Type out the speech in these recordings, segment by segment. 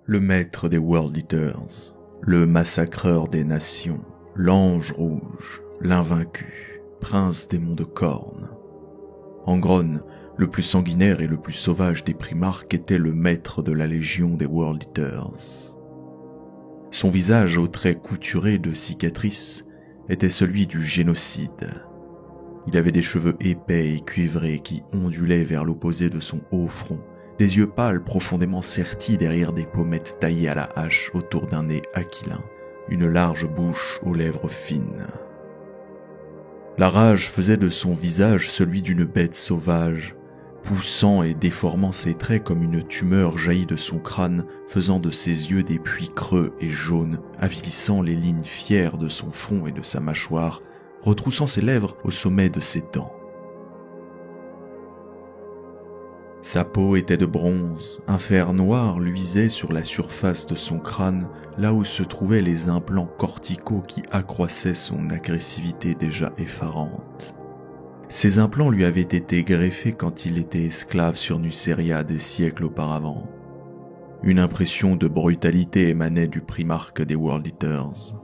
le maître des World Eaters, le massacreur des nations, l'ange rouge, l'invaincu, prince des monts de corne. Angron, le plus sanguinaire et le plus sauvage des Primarques, était le maître de la légion des World Eaters. Son visage aux traits couturés de cicatrices était celui du génocide. Il avait des cheveux épais et cuivrés qui ondulaient vers l'opposé de son haut front, des yeux pâles profondément sertis derrière des pommettes taillées à la hache autour d'un nez aquilin, une large bouche aux lèvres fines. La rage faisait de son visage celui d'une bête sauvage, poussant et déformant ses traits comme une tumeur jaillie de son crâne, faisant de ses yeux des puits creux et jaunes, avilissant les lignes fières de son front et de sa mâchoire, retroussant ses lèvres au sommet de ses dents. Sa peau était de bronze, un fer noir luisait sur la surface de son crâne, là où se trouvaient les implants corticaux qui accroissaient son agressivité déjà effarante. Ces implants lui avaient été greffés quand il était esclave sur Nuceria des siècles auparavant. Une impression de brutalité émanait du primarque des World Eaters.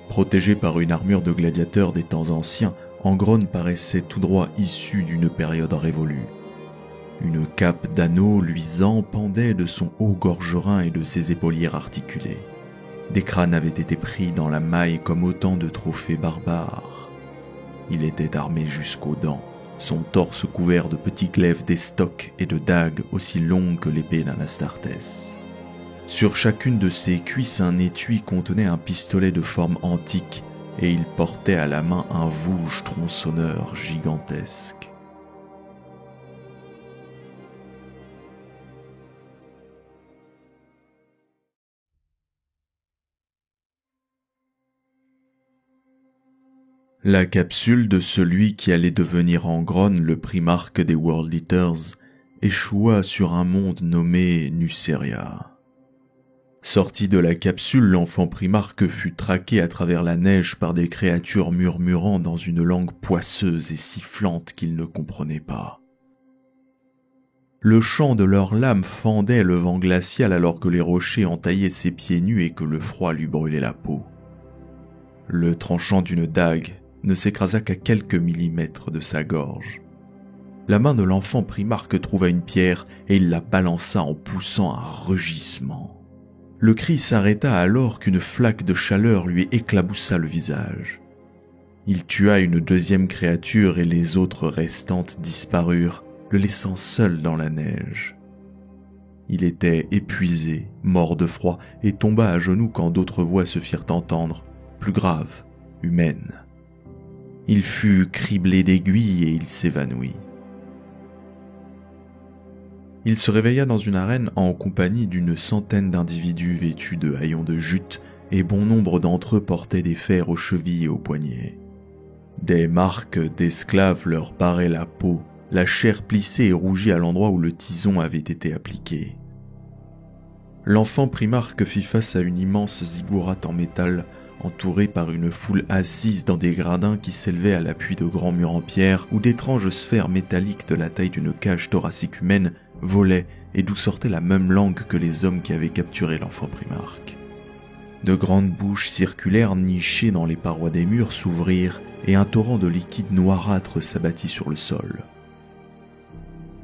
Protégé par une armure de gladiateur des temps anciens, Angron paraissait tout droit issu d'une période révolue. Une cape d'anneaux luisants pendait de son haut gorgerin et de ses épaulières articulées. Des crânes avaient été pris dans la maille comme autant de trophées barbares. Il était armé jusqu'aux dents, son torse couvert de petits glaives d'estoc et de dagues aussi longues que l'épée d'un Astartes. Sur chacune de ses cuisses, un étui contenait un pistolet de forme antique et il portait à la main un vouge tronçonneur gigantesque. La capsule de celui qui allait devenir Angron le primarque des World Eaters échoua sur un monde nommé Nuceria. Sorti de la capsule, l'enfant primarque fut traqué à travers la neige par des créatures murmurant dans une langue poisseuse et sifflante qu'il ne comprenait pas. Le chant de leurs lames fendait le vent glacial alors que les rochers entaillaient ses pieds nus et que le froid lui brûlait la peau. Le tranchant d'une dague ne s'écrasa qu'à quelques millimètres de sa gorge. La main de l'enfant primarque trouva une pierre et il la balança en poussant un rugissement. Le cri s'arrêta alors qu'une flaque de chaleur lui éclaboussa le visage. Il tua une deuxième créature et les autres restantes disparurent, le laissant seul dans la neige. Il était épuisé, mort de froid, et tomba à genoux quand d'autres voix se firent entendre, plus graves, humaines. Il fut criblé d'aiguilles et il s'évanouit. Il se réveilla dans une arène en compagnie d'une centaine d'individus vêtus de haillons de jute et bon nombre d'entre eux portaient des fers aux chevilles et aux poignets. Des marques d'esclaves leur barraient la peau, la chair plissée et rougie à l'endroit où le tison avait été appliqué. L'enfant primarque fit face à une immense ziggourate en métal entourée par une foule assise dans des gradins qui s'élevaient à l'appui de grands murs en pierre où d'étranges sphères métalliques de la taille d'une cage thoracique humaine volaient et d'où sortait la même langue que les hommes qui avaient capturé l'enfant primarque. De grandes bouches circulaires nichées dans les parois des murs s'ouvrirent et un torrent de liquide noirâtre s'abattit sur le sol.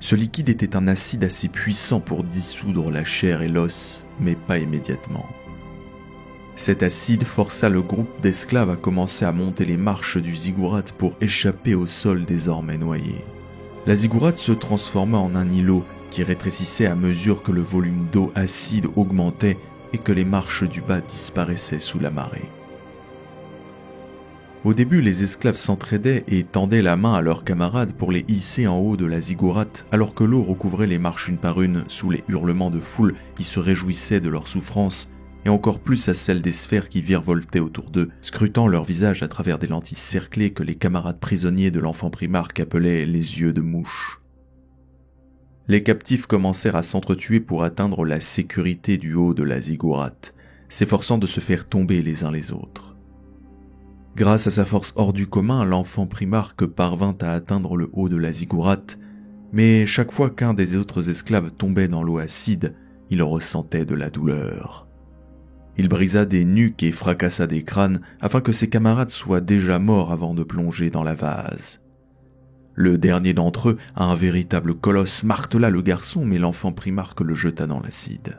Ce liquide était un acide assez puissant pour dissoudre la chair et l'os, mais pas immédiatement. Cet acide força le groupe d'esclaves à commencer à monter les marches du ziggourate pour échapper au sol désormais noyé. La ziggourate se transforma en un îlot qui rétrécissait à mesure que le volume d'eau acide augmentait et que les marches du bas disparaissaient sous la marée. Au début, les esclaves s'entraidaient et tendaient la main à leurs camarades pour les hisser en haut de la ziggourate alors que l'eau recouvrait les marches une par une sous les hurlements de foule qui se réjouissaient de leur souffrance et encore plus à celle des sphères qui virevoltaient autour d'eux, scrutant leur visage à travers des lentilles cerclées que les camarades prisonniers de l'enfant primarque appelaient les yeux de mouche. Les captifs commencèrent à s'entretuer pour atteindre la sécurité du haut de la ziggourate, s'efforçant de se faire tomber les uns les autres. Grâce à sa force hors du commun, l'enfant primarque parvint à atteindre le haut de la ziggourate, mais chaque fois qu'un des autres esclaves tombait dans l'eau acide, il ressentait de la douleur. Il brisa des nuques et fracassa des crânes afin que ses camarades soient déjà morts avant de plonger dans la vase. Le dernier d'entre eux, un véritable colosse, martela le garçon, mais l'enfant prit Marc le jeta dans l'acide.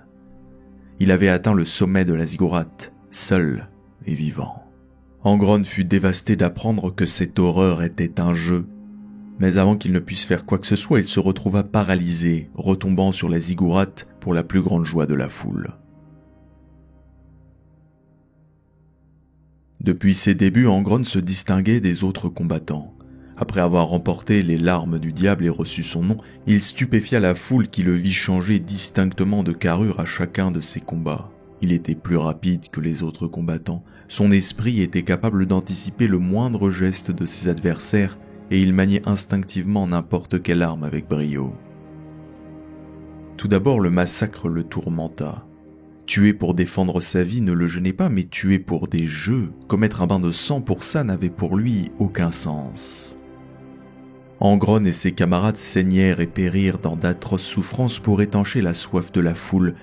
Il avait atteint le sommet de la ziggourate, seul et vivant. Angron fut dévasté d'apprendre que cette horreur était un jeu, mais avant qu'il ne puisse faire quoi que ce soit, il se retrouva paralysé, retombant sur la ziggourate pour la plus grande joie de la foule. Depuis ses débuts, Angron se distinguait des autres combattants. Après avoir remporté les larmes du diable et reçu son nom, il stupéfia la foule qui le vit changer distinctement de carrure à chacun de ses combats. Il était plus rapide que les autres combattants, son esprit était capable d'anticiper le moindre geste de ses adversaires et il maniait instinctivement n'importe quelle arme avec brio. Tout d'abord, le massacre le tourmenta. Tuer pour défendre sa vie ne le gênait pas, mais tuer pour des jeux, commettre un bain de sang pour ça n'avait pour lui aucun sens. Angron et ses camarades saignèrent et périrent dans d'atroces souffrances pour étancher la soif de la foule,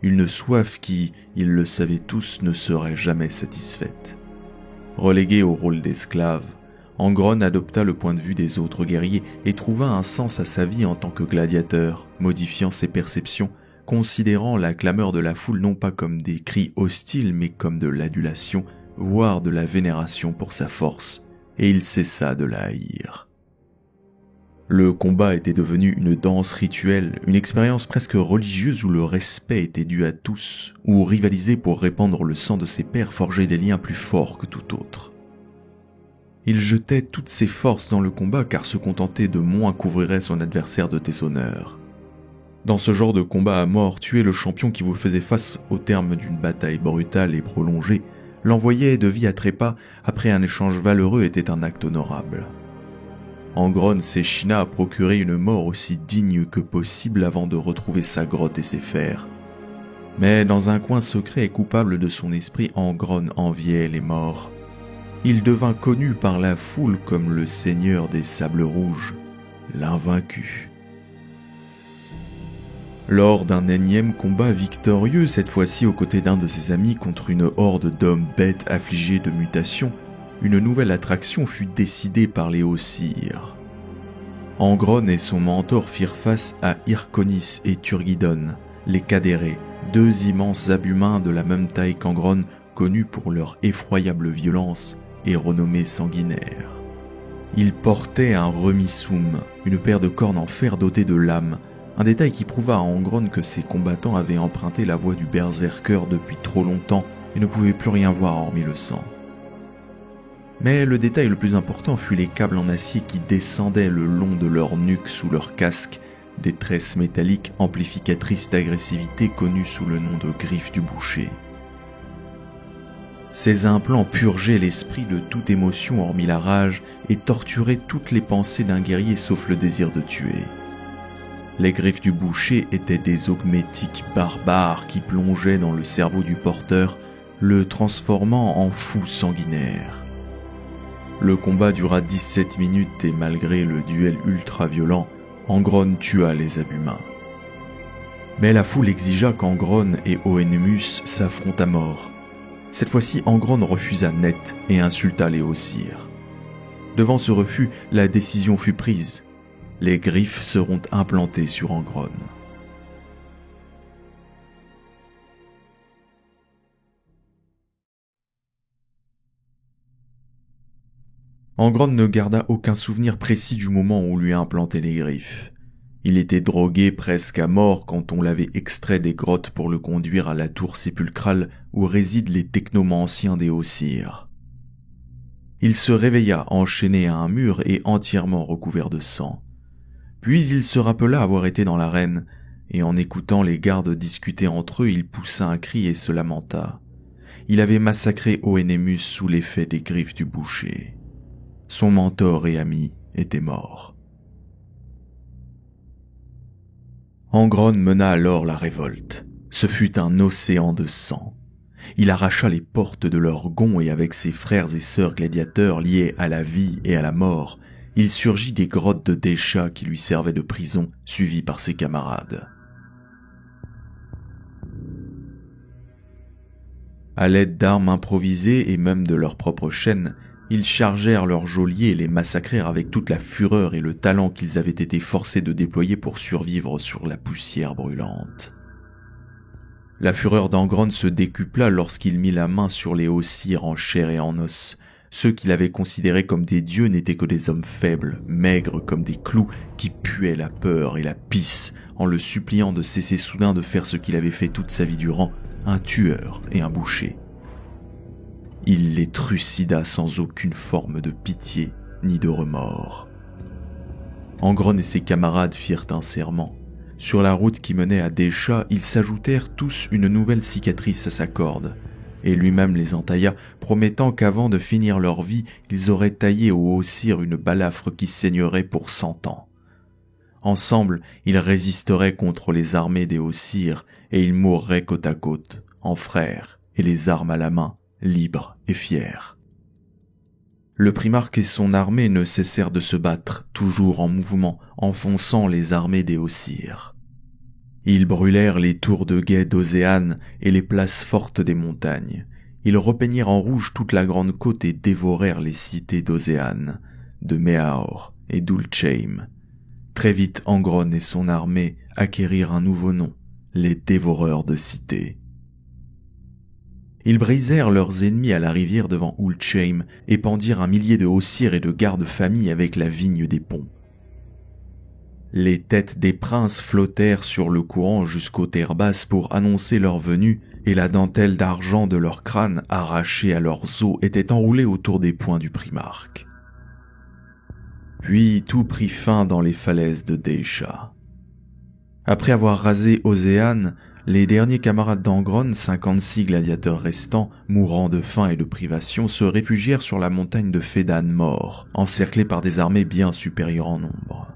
une soif qui, ils le savaient tous, ne serait jamais satisfaite. Relégué au rôle d'esclave, Angron adopta le point de vue des autres guerriers et trouva un sens à sa vie en tant que gladiateur, modifiant ses perceptions, considérant la clameur de la foule non pas comme des cris hostiles mais comme de l'adulation, voire de la vénération pour sa force, et il cessa de la haïr. Le combat était devenu une danse rituelle, une expérience presque religieuse où le respect était dû à tous, où rivaliser pour répandre le sang de ses pairs forgeait des liens plus forts que tout autre. Il jetait toutes ses forces dans le combat car se contenter de moins couvrirait son adversaire de déshonneur. Dans ce genre de combat à mort, tuer le champion qui vous faisait face au terme d'une bataille brutale et prolongée, l'envoyer de vie à trépas après un échange valeureux était un acte honorable. Angron s'échina à procurer une mort aussi digne que possible avant de retrouver sa grotte et ses fers. Mais dans un coin secret et coupable de son esprit, Angron enviait les morts. Il devint connu par la foule comme le seigneur des sables rouges, l'invaincu. Lors d'un énième combat victorieux, cette fois-ci aux côtés d'un de ses amis contre une horde d'hommes bêtes affligés de mutations, une nouvelle attraction fut décidée par les Hauts-Sires. Angron et son mentor firent face à Hyrconis et Turgidon, les Cadérés, deux immenses abhumains de la même taille qu'Angron, connus pour leur effroyable violence et renommés sanguinaires. Ils portaient un remissum, une paire de cornes en fer dotées de lames, un détail qui prouva à Angron que ses combattants avaient emprunté la voie du berserker depuis trop longtemps et ne pouvaient plus rien voir hormis le sang. Mais le détail le plus important fut les câbles en acier qui descendaient le long de leur nuque sous leur casque, des tresses métalliques amplificatrices d'agressivité connues sous le nom de griffes du boucher. Ces implants purgeaient l'esprit de toute émotion hormis la rage et torturaient toutes les pensées d'un guerrier sauf le désir de tuer. Les griffes du boucher étaient des augmétiques barbares qui plongeaient dans le cerveau du porteur, le transformant en fou sanguinaire. Le combat dura 17 minutes et malgré le duel ultra-violent, Angron tua les abhumains. Mais la foule exigea qu'Angron et Oennemus s'affrontent à mort. Cette fois-ci, Angron refusa net et insulta les Hauts-Sires. Devant ce refus, la décision fut prise. Les griffes seront implantées sur Angron. Angron ne garda aucun souvenir précis du moment où on lui a implanté les griffes. Il était drogué presque à mort quand on l'avait extrait des grottes pour le conduire à la tour sépulcrale où résident les technomanciens des Hauts-Sires. Il se réveilla enchaîné à un mur et entièrement recouvert de sang. Puis il se rappela avoir été dans l'arène, et en écoutant les gardes discuter entre eux, il poussa un cri et se lamenta. Il avait massacré Oennemus sous l'effet des griffes du boucher. Son mentor et ami était mort. Angron mena alors la révolte. Ce fut un océan de sang. Il arracha les portes de leurs gonds et avec ses frères et sœurs gladiateurs liés à la vie et à la mort, il surgit des grottes de Desha qui lui servaient de prison, suivi par ses camarades. À l'aide d'armes improvisées et même de leurs propres chaînes, ils chargèrent leurs geôliers et les massacrèrent avec toute la fureur et le talent qu'ils avaient été forcés de déployer pour survivre sur la poussière brûlante. La fureur d'Angron se décupla lorsqu'il mit la main sur les Ossir en chair et en os. Ceux qu'il avait considérés comme des dieux n'étaient que des hommes faibles, maigres comme des clous, qui puaient la peur et la pisse, en le suppliant de cesser soudain de faire ce qu'il avait fait toute sa vie durant, un tueur et un boucher. Il les trucida sans aucune forme de pitié ni de remords. Angron et ses camarades firent un serment. Sur la route qui menait à Desha, ils s'ajoutèrent tous une nouvelle cicatrice à sa corde, et lui-même les entailla, promettant qu'avant de finir leur vie, ils auraient taillé aux Ossir une balafre qui saignerait pour 100 ans. Ensemble, ils résisteraient contre les armées des Ossir, et ils mourraient côte à côte, en frères, et les armes à la main, libres et fiers. Le primarque et son armée ne cessèrent de se battre, toujours en mouvement, enfonçant les armées des Ossir. Ils brûlèrent les tours de guet d'Océane et les places fortes des montagnes. Ils repeignirent en rouge toute la grande côte et dévorèrent les cités d'Océane, de Meaor et d'Ulcheim. Très vite, Angron et son armée acquérirent un nouveau nom, les dévoreurs de cités. Ils brisèrent leurs ennemis à la rivière devant Ulcheim et pendirent 1 millier de Ossir et de gardes-famille avec la vigne des ponts. Les têtes des princes flottèrent sur le courant jusqu'aux terres basses pour annoncer leur venue, et la dentelle d'argent de leurs crânes arrachés à leurs os était enroulée autour des poings du primarque. Puis tout prit fin dans les falaises de Desha. Après avoir rasé Océane, les derniers camarades d'Angron, 56 gladiateurs restants, mourant de faim et de privation, se réfugièrent sur la montagne de Fédan morts, encerclés par des armées bien supérieures en nombre.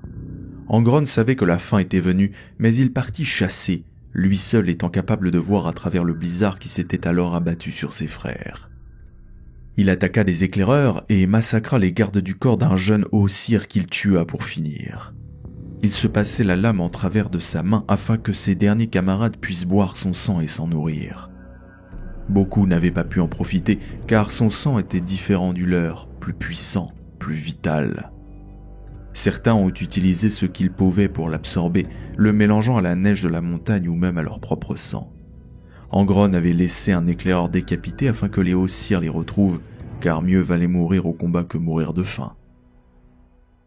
Angron savait que la fin était venue, mais il partit chasser, lui seul étant capable de voir à travers le blizzard qui s'était alors abattu sur ses frères. Il attaqua des éclaireurs et massacra les gardes du corps d'un jeune Ossir qu'il tua pour finir. Il se passait la lame en travers de sa main afin que ses derniers camarades puissent boire son sang et s'en nourrir. Beaucoup n'avaient pas pu en profiter car son sang était différent du leur, plus puissant, plus vital. Certains ont utilisé ce qu'ils pouvaient pour l'absorber, le mélangeant à la neige de la montagne ou même à leur propre sang. Angron avait laissé un éclaireur décapité afin que les Ossir les retrouvent, car mieux valait mourir au combat que mourir de faim.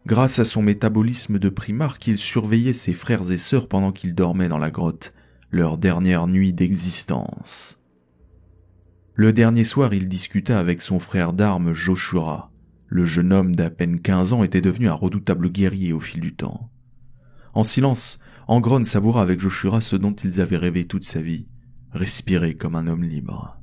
Grâce à son métabolisme de primarque, il surveillait ses frères et sœurs pendant qu'ils dormaient dans la grotte, leur dernière nuit d'existence. Le dernier soir, il discuta avec son frère d'armes Joshua. Le jeune homme d'à peine 15 ans était devenu un redoutable guerrier au fil du temps. En silence, Angron savoura avec Joshua ce dont ils avaient rêvé toute sa vie, respirer comme un homme libre.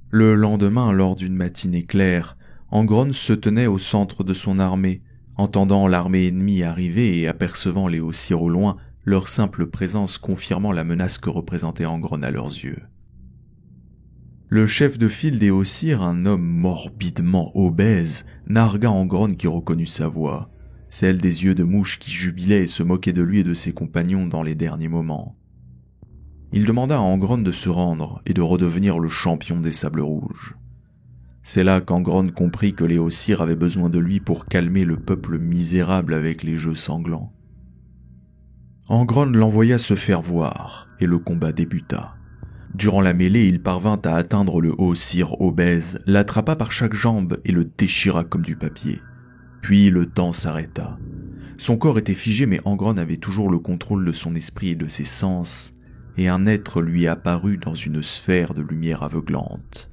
Le lendemain, lors d'une matinée claire, Angron se tenait au centre de son armée, entendant l'armée ennemie arriver et apercevant les Ossir au loin, leur simple présence confirmant la menace que représentait Angron à leurs yeux. Le chef de file des Ossir, un homme morbidement obèse, nargua Angron qui reconnut sa voix, celle des yeux de mouche qui jubilaient et se moquaient de lui et de ses compagnons dans les derniers moments. Il demanda à Angron de se rendre et de redevenir le champion des sables rouges. C'est là qu'Angron comprit que les Ossir avaient besoin de lui pour calmer le peuple misérable avec les jeux sanglants. Angron l'envoya se faire voir, et le combat débuta. Durant la mêlée, il parvint à atteindre le Ossir obèse, l'attrapa par chaque jambe et le déchira comme du papier. Puis le temps s'arrêta. Son corps était figé, mais Angron avait toujours le contrôle de son esprit et de ses sens, et un être lui apparut dans une sphère de lumière aveuglante.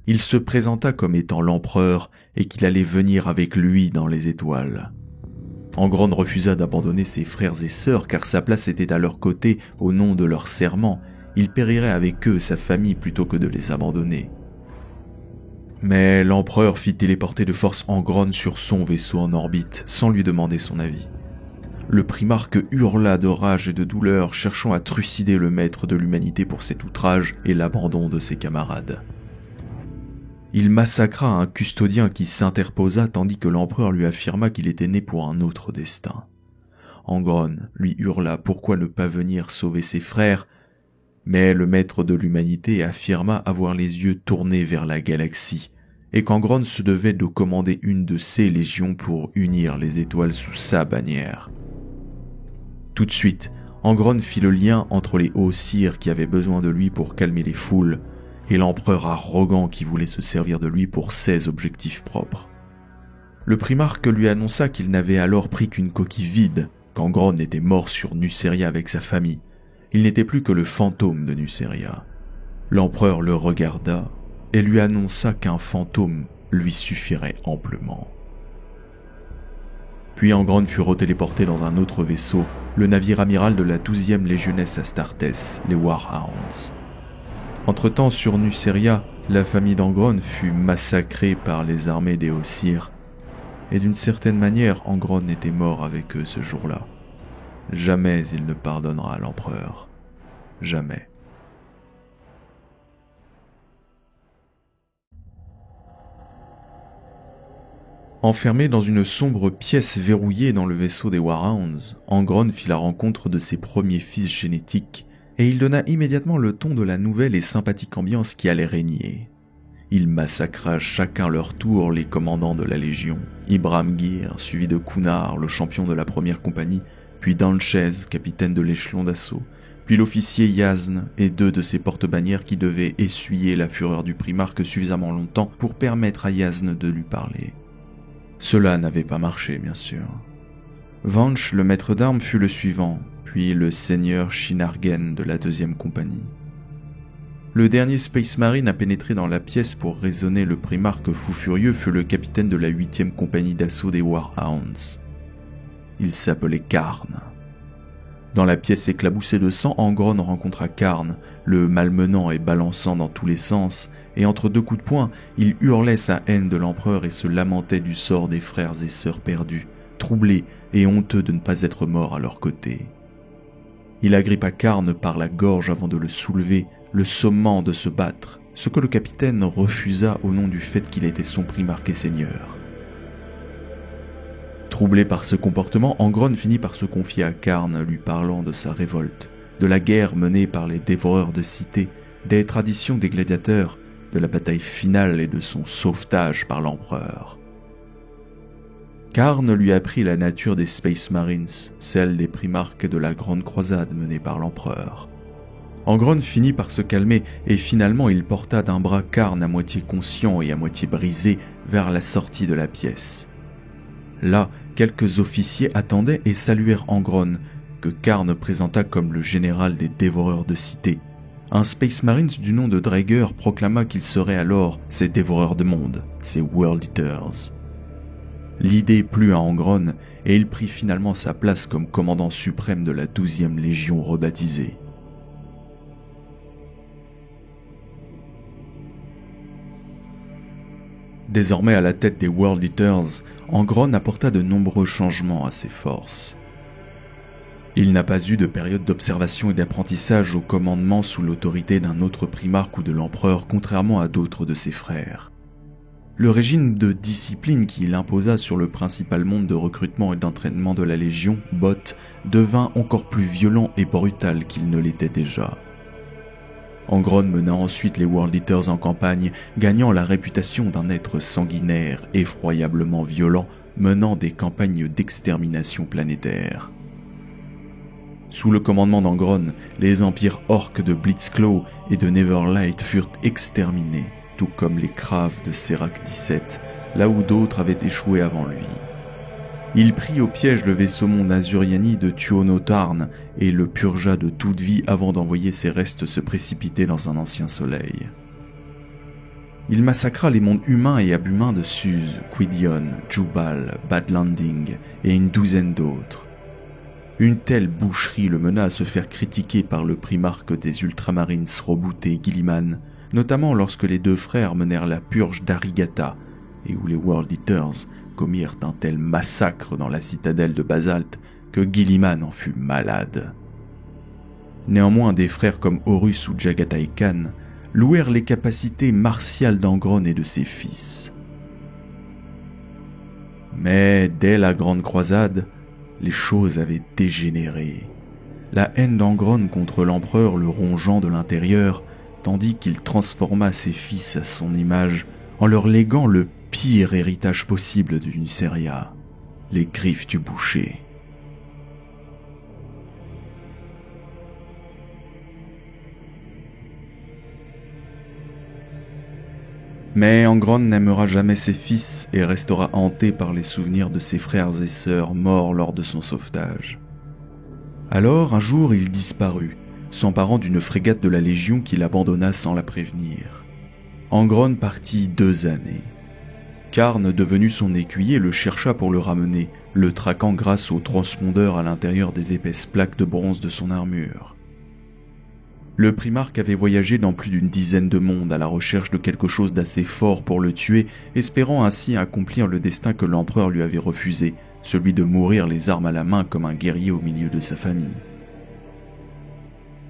Il se présenta comme étant l'empereur et qu'il allait venir avec lui dans les étoiles. Angron refusa d'abandonner ses frères et sœurs car sa place était à leur côté au nom de leur serment. Il périrait avec eux, sa famille, plutôt que de les abandonner. Mais l'empereur fit téléporter de force Angron sur son vaisseau en orbite, sans lui demander son avis. Le primarque hurla de rage et de douleur, cherchant à trucider le maître de l'humanité pour cet outrage et l'abandon de ses camarades. Il massacra un custodien qui s'interposa tandis que l'empereur lui affirma qu'il était né pour un autre destin. Angron lui hurla pourquoi ne pas venir sauver ses frères, Mais le maître de l'humanité affirma avoir les yeux tournés vers la galaxie, et qu'Angron se devait de commander une de ses légions pour unir les étoiles sous sa bannière. Tout de suite, Angron fit le lien entre les hauts sires qui avaient besoin de lui pour calmer les foules, et l'empereur arrogant qui voulait se servir de lui pour ses objectifs propres. Le primarque lui annonça qu'il n'avait alors pris qu'une coquille vide, qu'Angron était mort sur Nuceria avec sa famille. Il n'était plus que le fantôme de Nuceria. L'empereur le regarda et lui annonça qu'un fantôme lui suffirait amplement. Puis Angron fut retéléporté dans un autre vaisseau, le navire amiral de la 12e légionnesse Astartes, les Warhounds. Entre-temps, sur Nuceria, la famille d'Angron fut massacrée par les armées des Hauts-Sires, et d'une certaine manière, Angron était mort avec eux ce jour-là. Jamais il ne pardonnera à l'empereur. Jamais. Enfermé dans une sombre pièce verrouillée dans le vaisseau des Warhounds, Angron fit la rencontre de ses premiers fils génétiques, et il donna immédiatement le ton de la nouvelle et sympathique ambiance qui allait régner. Il massacra chacun leur tour les commandants de la Légion, Ibram Gir, suivi de Kunar, le champion de la première compagnie, puis Danchez, capitaine de l'échelon d'assaut, puis l'officier Yazn et 2 de ses porte-bannières qui devaient essuyer la fureur du primarque suffisamment longtemps pour permettre à Yazn de lui parler. Cela n'avait pas marché, bien sûr. Vanch, le maître d'armes, fut le suivant, puis le seigneur Shinargen de la 2e compagnie. Le dernier Space Marine à pénétrer dans la pièce pour raisonner le primarque fou furieux fut le capitaine de la 8e compagnie d'assaut des Warhounds. Il s'appelait Karn. Dans la pièce éclaboussée de sang, Angron rencontra Karn, le malmenant et balançant dans tous les sens, et entre 2 coups de poing, il hurlait sa haine de l'empereur et se lamentait du sort des frères et sœurs perdus, troublés et honteux de ne pas être morts à leur côté. Il agrippa Karn par la gorge avant de le soulever, le sommant de se battre, ce que le capitaine refusa au nom du fait qu'il était son primarque et seigneur. Troublé par ce comportement, Angron finit par se confier à Karn, lui parlant de sa révolte, de la guerre menée par les dévoreurs de cités, des traditions des gladiateurs, de la bataille finale et de son sauvetage par l'empereur. Karn lui apprit la nature des Space Marines, celle des primarques de la Grande Croisade menée par l'empereur. Angron finit par se calmer et finalement il porta d'un bras Karn à moitié conscient et à moitié brisé vers la sortie de la pièce. Là, quelques officiers attendaient et saluèrent Angron, que Karn présenta comme le général des dévoreurs de cités. Un Space Marines du nom de Draeger proclama qu'ils seraient alors ces dévoreurs de monde, ces World Eaters. L'idée plut à Angron et il prit finalement sa place comme commandant suprême de la 12e Légion rebaptisée. Désormais à la tête des World Eaters, Angron apporta de nombreux changements à ses forces. Il n'a pas eu de période d'observation et d'apprentissage au commandement sous l'autorité d'un autre primarque ou de l'empereur, contrairement à d'autres de ses frères. Le régime de discipline qu'il imposa sur le principal monde de recrutement et d'entraînement de la Légion, Bot, devint encore plus violent et brutal qu'il ne l'était déjà. Angron mena ensuite les World Eaters en campagne, gagnant la réputation d'un être sanguinaire, effroyablement violent, menant des campagnes d'extermination planétaire. Sous le commandement d'Angron, les empires orques de Blitzclaw et de Neverlight furent exterminés, tout comme les Krav de Serac 17, là où d'autres avaient échoué avant lui. Il prit au piège le vaisseau-monde Azuriani de Tuono-Tarn et le purgea de toute vie avant d'envoyer ses restes se précipiter dans un ancien soleil. Il massacra les mondes humains et abhumains de Suze, Quidion, Jubal, Bad Landing et une douzaine d'autres. Une telle boucherie le mena à se faire critiquer par le primarque des Ultramarines Robout et Gilliman, notamment lorsque les 2 frères menèrent la purge d'Arigata et où les World Eaters commirent un tel massacre dans la citadelle de Basalte que Gilliman en fut malade. Néanmoins, des frères comme Horus ou Jagatai Khan louèrent les capacités martiales d'Angron et de ses fils. Mais dès la Grande Croisade, les choses avaient dégénéré. la haine d'Angron contre l'empereur le rongeant de l'intérieur, tandis qu'il transforma ses fils à son image en leur léguant le pire héritage possible de Nuceria, les griffes du boucher. Mais Angron n'aimera jamais ses fils et restera hanté par les souvenirs de ses frères et sœurs morts lors de son sauvetage. Alors, un jour, il disparut, s'emparant d'une frégate de la Légion qu'il abandonna sans la prévenir. Angron partit 2 années. Karn, devenu son écuyer, le chercha pour le ramener, le traquant grâce au transpondeur à l'intérieur des épaisses plaques de bronze de son armure. Le primarque avait voyagé dans plus d'une dizaine de mondes à la recherche de quelque chose d'assez fort pour le tuer, espérant ainsi accomplir le destin que l'empereur lui avait refusé, celui de mourir les armes à la main comme un guerrier au milieu de sa famille.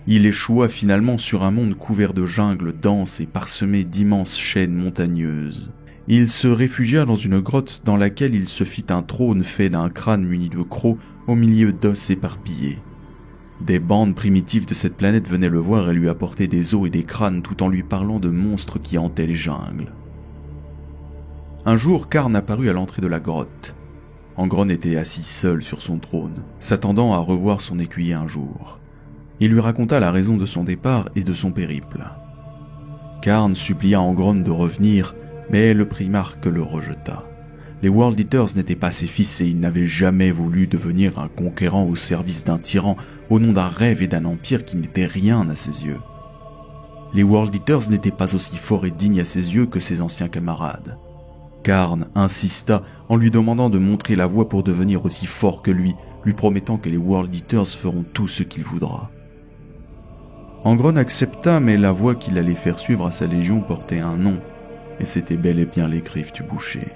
Il échoua finalement sur un monde couvert de jungles denses et parsemé d'immenses chaînes montagneuses. Il se réfugia dans une grotte dans laquelle il se fit un trône fait d'un crâne muni de crocs au milieu d'os éparpillés. Des bandes primitives de cette planète venaient le voir et lui apportaient des os et des crânes tout en lui parlant de monstres qui hantaient les jungles. Un jour, Karn apparut à l'entrée de la grotte. Angron était assis seul sur son trône, s'attendant à revoir son écuyer un jour. Il lui raconta la raison de son départ et de son périple. Karn supplia Angron de revenir, mais le primarque le rejeta. Les World Eaters n'étaient pas ses fils et il n'avait jamais voulu devenir un conquérant au service d'un tyran au nom d'un rêve et d'un empire qui n'était rien à ses yeux. Les World Eaters n'étaient pas aussi forts et dignes à ses yeux que ses anciens camarades. Karn insista en lui demandant de montrer la voie pour devenir aussi fort que lui promettant que les World Eaters feront tout ce qu'il voudra. Angron accepta, mais la voie qu'il allait faire suivre à sa légion portait un nom, et c'était bel et bien les griffes du boucher.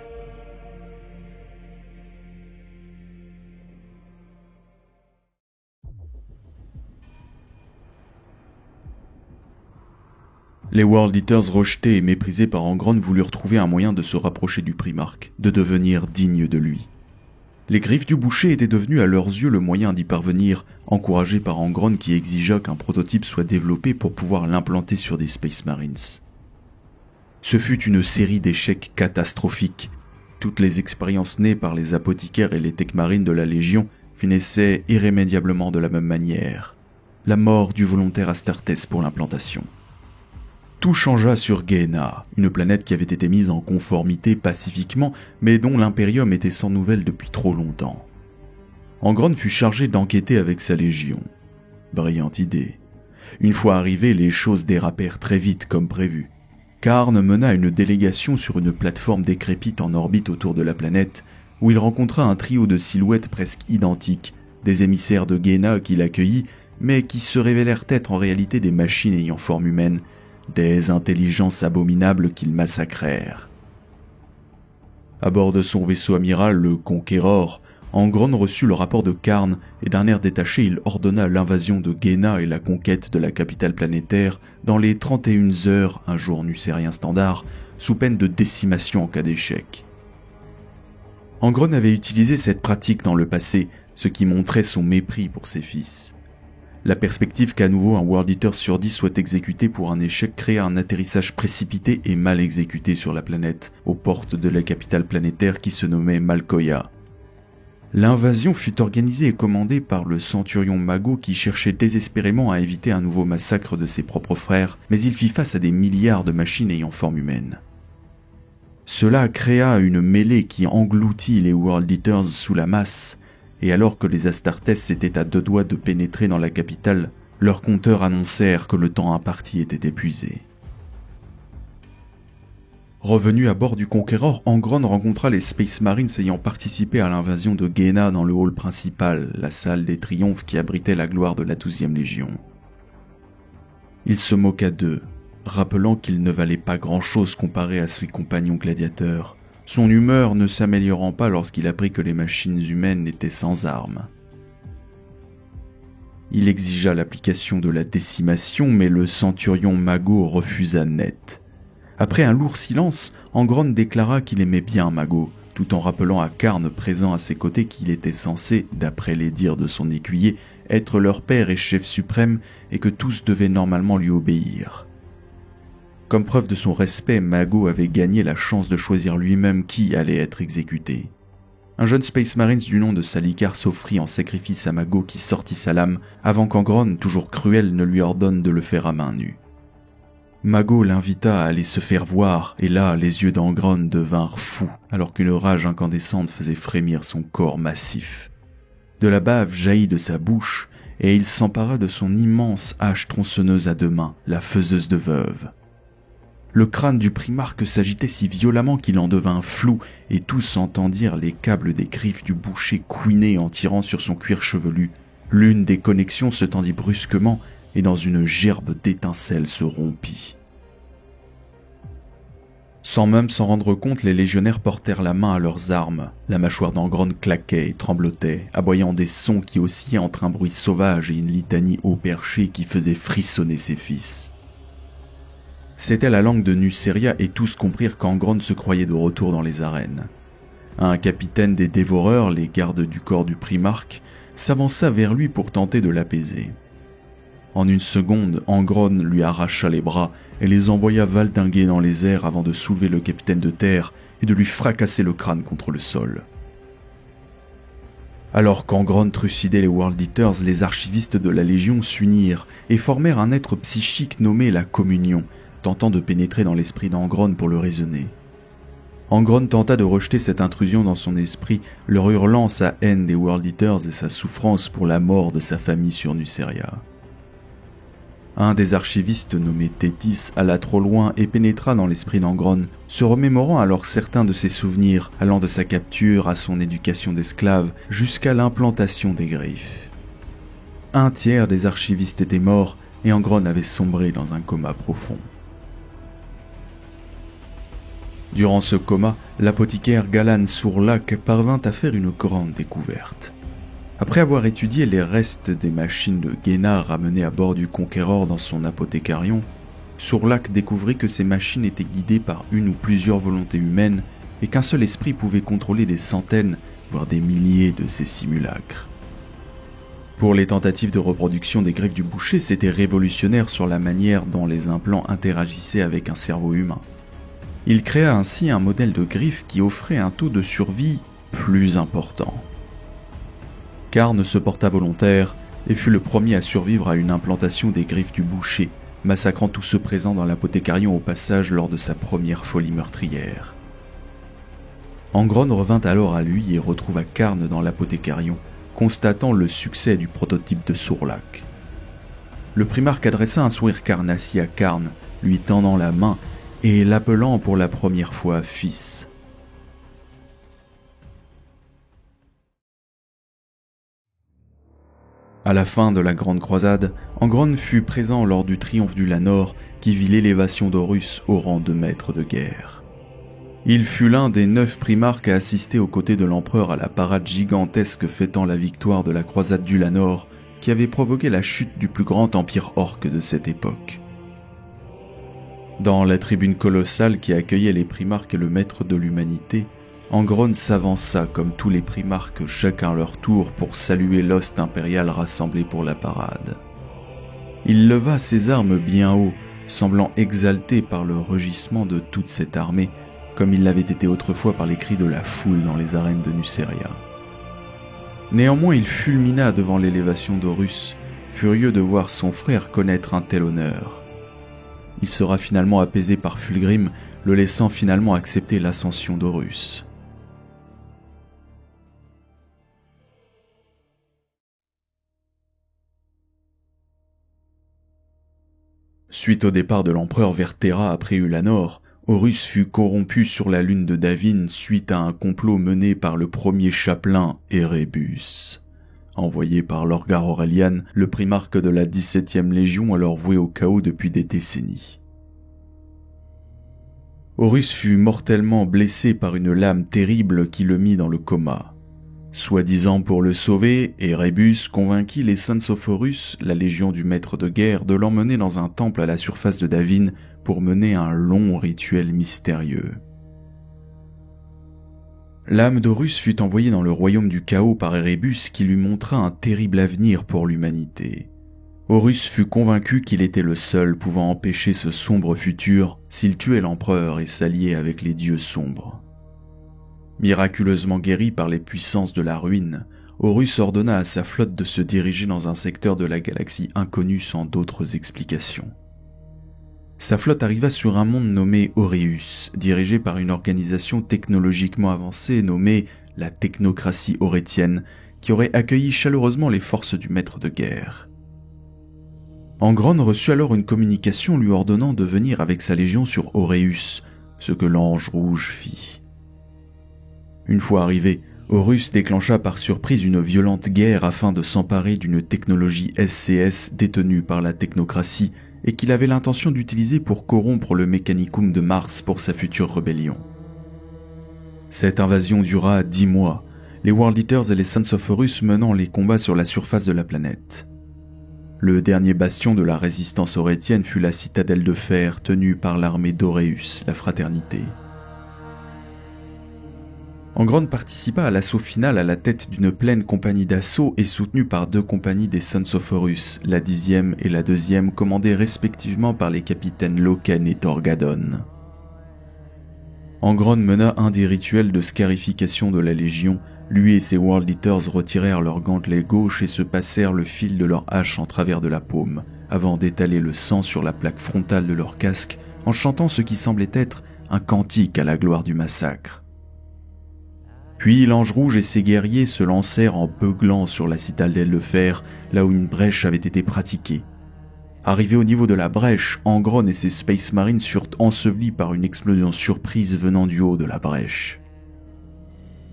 Les World Eaters rejetés et méprisés par Angron voulurent trouver un moyen de se rapprocher du primarque, de devenir dignes de lui. Les griffes du boucher étaient devenues à leurs yeux le moyen d'y parvenir, encouragés par Angron qui exigea qu'un prototype soit développé pour pouvoir l'implanter sur des Space Marines. Ce fut une série d'échecs catastrophiques. Toutes les expériences nées par les apothicaires et les techmarines de la Légion finissaient irrémédiablement de la même manière. La mort du volontaire Astartes pour l'implantation. Tout changea sur Gehenna, une planète qui avait été mise en conformité pacifiquement, mais dont l'Imperium était sans nouvelles depuis trop longtemps. Angron fut chargé d'enquêter avec sa légion. Brillante idée. Une fois arrivé, les choses dérapèrent très vite comme prévu. Karn mena une délégation sur une plateforme décrépite en orbite autour de la planète, où il rencontra un trio de silhouettes presque identiques, des émissaires de Gehenna qui l'accueillit, mais qui se révélèrent être en réalité des machines ayant forme humaine, des intelligences abominables qu'ils massacrèrent. À bord de son vaisseau amiral, le Conqueror, Angron reçut le rapport de Karn et d'un air détaché, il ordonna l'invasion de Gehenna et la conquête de la capitale planétaire dans les 31 heures, un jour nucérien standard, sous peine de décimation en cas d'échec. Angron avait utilisé cette pratique dans le passé, ce qui montrait son mépris pour ses fils. La perspective qu'à nouveau un World Eater sur 10 soit exécuté pour un échec créa un atterrissage précipité et mal exécuté sur la planète, aux portes de la capitale planétaire qui se nommait Malkoya. L'invasion fut organisée et commandée par le centurion Mago qui cherchait désespérément à éviter un nouveau massacre de ses propres frères, mais il fit face à des milliards de machines ayant forme humaine. Cela créa une mêlée qui engloutit les World Eaters sous la masse, et alors que les Astartes étaient à 2 doigts de pénétrer dans la capitale, leurs compteurs annoncèrent que le temps imparti était épuisé. Revenu à bord du Conqueror, Angron rencontra les Space Marines ayant participé à l'invasion de Gehenna dans le hall principal, la salle des triomphes qui abritait la gloire de la 12e Légion. Il se moqua d'eux, rappelant qu'il ne valait pas grand-chose comparé à ses compagnons gladiateurs, son humeur ne s'améliorant pas lorsqu'il apprit que les machines humaines étaient sans armes. Il exigea l'application de la décimation, mais le centurion Mago refusa net. Après un lourd silence, Angron déclara qu'il aimait bien Mago, tout en rappelant à Karn présent à ses côtés qu'il était censé, d'après les dires de son écuyer, être leur père et chef suprême et que tous devaient normalement lui obéir. Comme preuve de son respect, Mago avait gagné la chance de choisir lui-même qui allait être exécuté. Un jeune Space Marines du nom de Salikar s'offrit en sacrifice à Mago qui sortit sa lame avant qu'Angron, toujours cruel, ne lui ordonne de le faire à main nue. Mago l'invita à aller se faire voir, et là, les yeux d'Angron devinrent fous, alors qu'une rage incandescente faisait frémir son corps massif. De la bave jaillit de sa bouche, et il s'empara de son immense hache tronçonneuse à 2 mains, la faiseuse de veuve. Le crâne du primarque s'agitait si violemment qu'il en devint flou, et tous entendirent les câbles des griffes du boucher couiner en tirant sur son cuir chevelu. L'une des connexions se tendit brusquement, et dans une gerbe d'étincelles se rompit. Sans même s'en rendre compte, les légionnaires portèrent la main à leurs armes. La mâchoire d'Angron claquait et tremblotait, aboyant des sons qui oscillaient entre un bruit sauvage et une litanie haut perchée qui faisait frissonner ses fils. C'était la langue de Nuceria et tous comprirent qu'Angron se croyait de retour dans les arènes. Un capitaine des dévoreurs, les gardes du corps du primarque, s'avança vers lui pour tenter de l'apaiser. En une seconde, Angron lui arracha les bras et les envoya valdinguer dans les airs avant de soulever le capitaine de terre et de lui fracasser le crâne contre le sol. Alors qu'Angron trucidait les World Eaters, les archivistes de la Légion s'unirent et formèrent un être psychique nommé la Communion, tentant de pénétrer dans l'esprit d'Angron pour le raisonner. Angron tenta de rejeter cette intrusion dans son esprit, leur hurlant sa haine des World Eaters et sa souffrance pour la mort de sa famille sur Nuceria. Un des archivistes nommé Tétis alla trop loin et pénétra dans l'esprit d'Angron, se remémorant alors certains de ses souvenirs, allant de sa capture à son éducation d'esclave jusqu'à l'implantation des griffes. 1/3 des archivistes étaient morts et Angron avait sombré dans un coma profond. Durant ce coma, l'apothicaire Galan Sourlak parvint à faire une grande découverte. Après avoir étudié les restes des machines de Guénard ramenées à bord du Conquéror dans son apothécarion, Sourlak découvrit que ces machines étaient guidées par une ou plusieurs volontés humaines et qu'un seul esprit pouvait contrôler des centaines, voire des milliers de ces simulacres. Pour les tentatives de reproduction des griffes du boucher, c'était révolutionnaire sur la manière dont les implants interagissaient avec un cerveau humain. Il créa ainsi un modèle de griffe qui offrait un taux de survie plus important. Karn se porta volontaire et fut le premier à survivre à une implantation des griffes du boucher, massacrant tous ceux présents dans l'apothécarion au passage lors de sa première folie meurtrière. Angron revint alors à lui et retrouva Karn dans l'apothécarion, constatant le succès du prototype de Sourlak. Le primarque adressa un sourire carnassier à Karn, lui tendant la main et l'appelant pour la première fois fils. À la fin de la Grande Croisade, Angron fut présent lors du triomphe du Lanor qui vit l'élévation d'Horus au rang de maître de guerre. Il fut l'un des 9 primarques à assister aux côtés de l'empereur à la parade gigantesque fêtant la victoire de la croisade du Lanor qui avait provoqué la chute du plus grand empire orque de cette époque. Dans la tribune colossale qui accueillait les primarques et le maître de l'humanité, Angron s'avança comme tous les primarques chacun leur tour pour saluer l'host impérial rassemblé pour la parade. Il leva ses armes bien haut, semblant exalté par le rugissement de toute cette armée, comme il l'avait été autrefois par les cris de la foule dans les arènes de Nuceria. Néanmoins, il fulmina devant l'élévation d'Horus, furieux de voir son frère connaître un tel honneur. Il sera finalement apaisé par Fulgrim, le laissant finalement accepter l'ascension d'Horus. Suite au départ de l'empereur vers Terra après Ulanor, Horus fut corrompu sur la lune de Davin suite à un complot mené par le premier chapelain Erebus. Envoyé par Lorgar Aurelian, le primarque de la 17e Légion alors voué au chaos depuis des décennies. Horus fut mortellement blessé par une lame terrible qui le mit dans le coma. Soi-disant pour le sauver, Erebus convainquit les Sons of Horus, la légion du maître de guerre, de l'emmener dans un temple à la surface de Davin pour mener un long rituel mystérieux. l'âme d'Horus fut envoyée dans le royaume du chaos par Erebus qui lui montra un terrible avenir pour l'humanité. Horus fut convaincu qu'il était le seul pouvant empêcher ce sombre futur s'il tuait l'empereur et s'alliait avec les dieux sombres. Miraculeusement guéri par les puissances de la ruine, Horus ordonna à sa flotte de se diriger dans un secteur de la galaxie inconnu sans d'autres explications. Sa flotte arriva sur un monde nommé Aureus, dirigé par une organisation technologiquement avancée nommée la technocratie aurétienne, qui aurait accueilli chaleureusement les forces du maître de guerre. Angron reçut alors une communication lui ordonnant de venir avec sa légion sur Aureus, ce que l'Ange Rouge fit. Une fois arrivé, Horus déclencha par surprise une violente guerre afin de s'emparer d'une technologie SCS détenue par la technocratie et qu'il avait l'intention d'utiliser pour corrompre le Mechanicum de Mars pour sa future rébellion. Cette invasion dura 10 mois, les World Eaters et les Sons of Horus menant les combats sur la surface de la planète. Le dernier bastion de la résistance aurétienne fut la citadelle de fer tenue par l'armée d'Aureus, la Fraternité. Angron participa à l'assaut final à la tête d'une pleine compagnie d'assaut et soutenue par 2 compagnies des Sons of Horus, la 10e et la 2e commandées respectivement par les capitaines Loken et Torgadon. Angron mena un des rituels de scarification de la Légion. Lui et ses World Eaters retirèrent leur gantelet gauche et se passèrent le fil de leur hache en travers de la paume, avant d'étaler le sang sur la plaque frontale de leur casque en chantant ce qui semblait être un cantique à la gloire du massacre. Puis l'Ange Rouge et ses guerriers se lancèrent en beuglant sur la citadelle de fer, là où une brèche avait été pratiquée. Arrivés au niveau de la brèche, Angron et ses Space Marines furent ensevelis par une explosion surprise venant du haut de la brèche.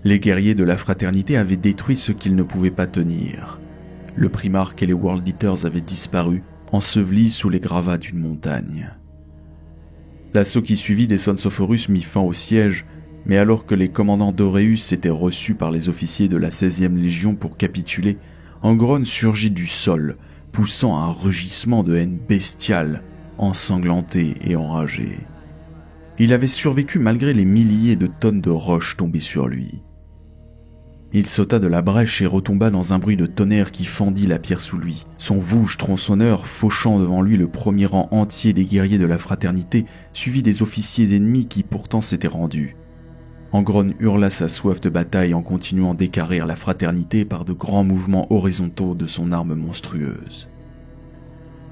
Les guerriers de la Fraternité avaient détruit ce qu'ils ne pouvaient pas tenir. Le Primarque et les World Eaters avaient disparu, ensevelis sous les gravats d'une montagne. L'assaut qui suivit des Sons of Horus mit fin au siège, mais alors que les commandants d'Aureus étaient reçus par les officiers de la 16e Légion pour capituler, Angron surgit du sol, poussant un rugissement de haine bestiale, ensanglanté et enragé. Il avait survécu malgré les milliers de tonnes de roches tombées sur lui. Il sauta de la brèche et retomba dans un bruit de tonnerre qui fendit la pierre sous lui, son vouge tronçonneur fauchant devant lui le premier rang entier des guerriers de la Fraternité, suivi des officiers ennemis qui pourtant s'étaient rendus. Angron hurla sa soif de bataille en continuant d'équarrir la Fraternité par de grands mouvements horizontaux de son arme monstrueuse.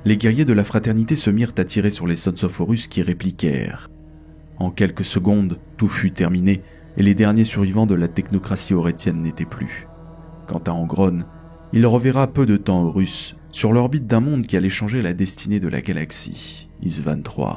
Les guerriers de la Fraternité se mirent à tirer sur les Sons of Horus qui répliquèrent. En quelques secondes, tout fut terminé et les derniers survivants de la technocratie aurétienne n'étaient plus. Quant à Angron, il reverra peu de temps Horus sur l'orbite d'un monde qui allait changer la destinée de la galaxie, Isvan III.